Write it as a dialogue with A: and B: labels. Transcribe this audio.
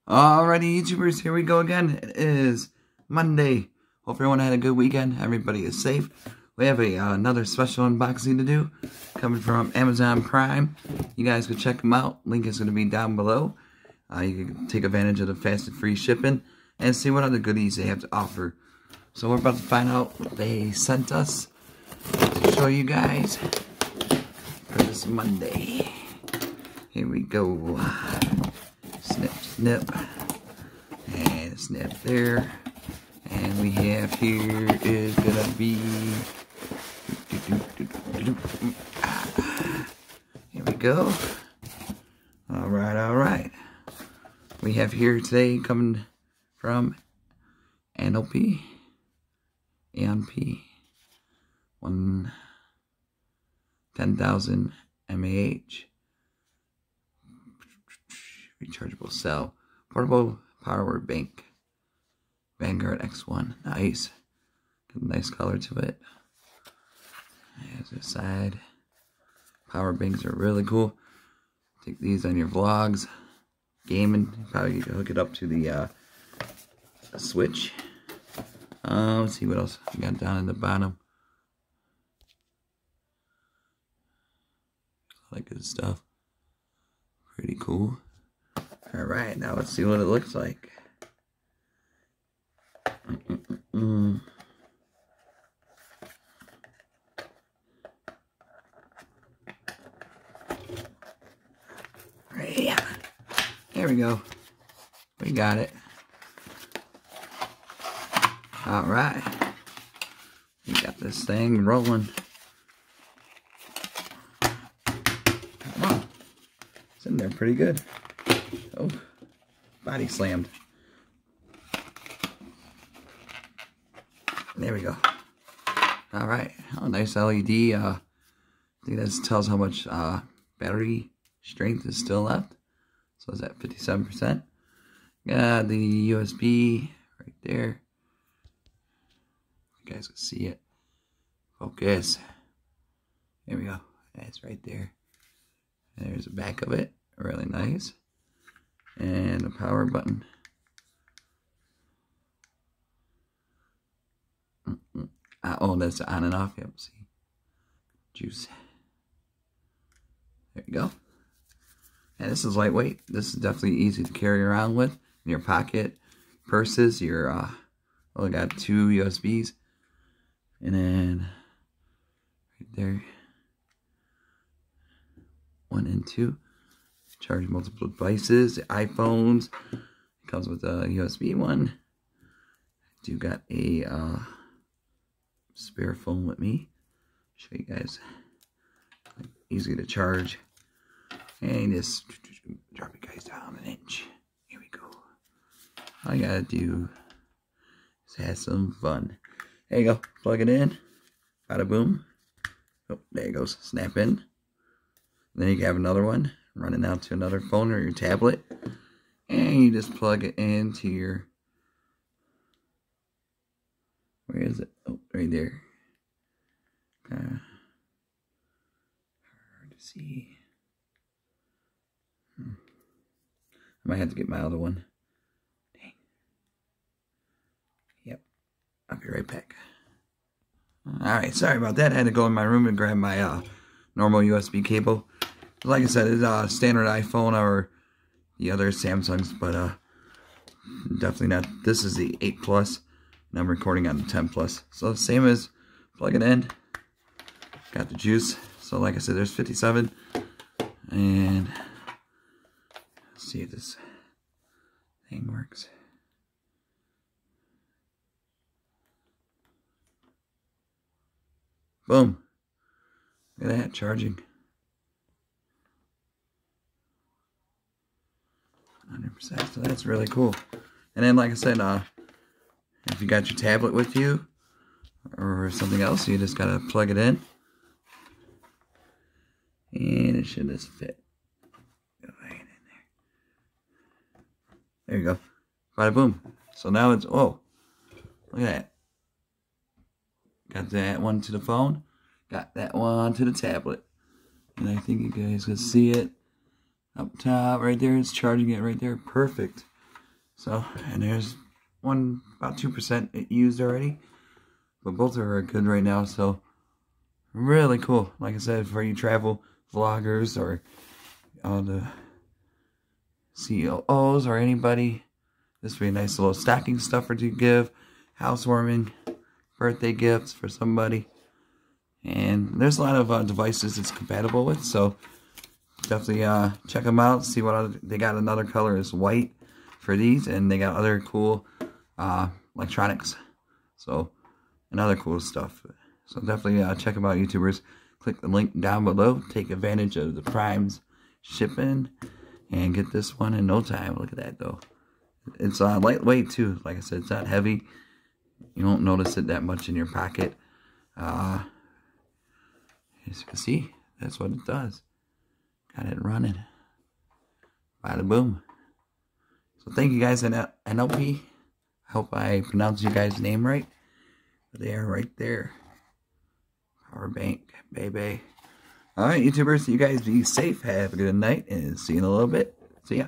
A: Alrighty, YouTubers, here we go again. It is Monday. Hope everyone had a good weekend. Everybody is safe. We have another special unboxing to do, coming from Amazon Prime. You guys can check them out. Link is going to be down below. You can take advantage of the fast and free shipping and see what other goodies they have to offer. So we're about to find out what they sent us to show you guys for this Monday. Here we go. Snip, snip, and snip there. And we have here is gonna be, here we go. Alright. We have here today coming from Ainope 10,000 mAh. Rechargeable cell, portable power bank, Vanguard X1. Nice, got a nice color to it. There's the side. Power banks are really cool. Take these on your vlogs, gaming. Probably hook it up to the switch. Let's see what else we got down at the bottom. I like good stuff. Pretty cool. Alright, now let's see what it looks like. Yeah. There we go. We got it. Alright. We got this thing rolling. Come on. It's in there pretty good. Oh, body slammed. There we go. Alright. Oh, nice LED. I think that tells how much battery strength is still left. So it's at 57%. Got the USB right there. You guys can see it. Focus. There we go. That's right there. There's the back of it. Really nice. And the power button. Oh, that's on and off. Yep, see. Juice. There you go. And this is lightweight. This is definitely easy to carry around with in your pocket, purses. Your well, I got 2 USBs, and then right there, 1 and 2. Charge multiple devices, the iPhones. It comes with a USB one. I do got a spare phone with me. Show you guys. Easy to charge. And just drop it guys down an inch. Here we go. All you gotta do is have some fun. There you go. Plug it in. Bada boom. Oh, there it goes. Snap in. Then you can have another one running out to another phone or your tablet, and you just plug it into your, where is it? Oh, right there. Hard to see. I might have to get my other one. Dang. Yep. I'll be right back. Alright, sorry about that. I had to go in my room and grab my normal USB cable. Like I said, it's a standard iPhone or the other Samsungs, but definitely not. This is the 8 Plus, and I'm recording on the 10 Plus. So same as plug it in. Got the juice. So like I said, there's 57, and let's see if this thing works. Boom! Look at that charging. 100%, so that's really cool. And then, like I said, if you got your tablet with you or something else, you just gotta plug it in, and it should just fit. Go right in there. There you go. Bada boom. So now it's, oh, look at that. Got that one to the phone. Got that one to the tablet. And I think you guys can see it. Up top, right there, it's charging it right there. Perfect. So, and there's one about 2% used already, but both are good right now. So really cool. Like I said, for you travel vloggers or the CEOs or anybody, this would be a nice little stacking stuffer to give, housewarming, birthday gifts for somebody. And there's a lot of devices it's compatible with, so definitely check them out. See what other, they got. Another color is white for these, and they got other cool electronics, so and other cool stuff. So definitely check them out, YouTubers. Click the link down below. Take advantage of the Prime's shipping and get this one in no time. Look at that though. It's lightweight too. Like I said, it's not heavy. You won't notice it that much in your pocket. As you can see, that's what it does. Got it running. Bada boom. So thank you guys, Ainope. I hope I pronounced you guys' name right. But they are right there. Power bank, baby. Alright, YouTubers, you guys be safe. Have a good night, and see you in a little bit. See ya.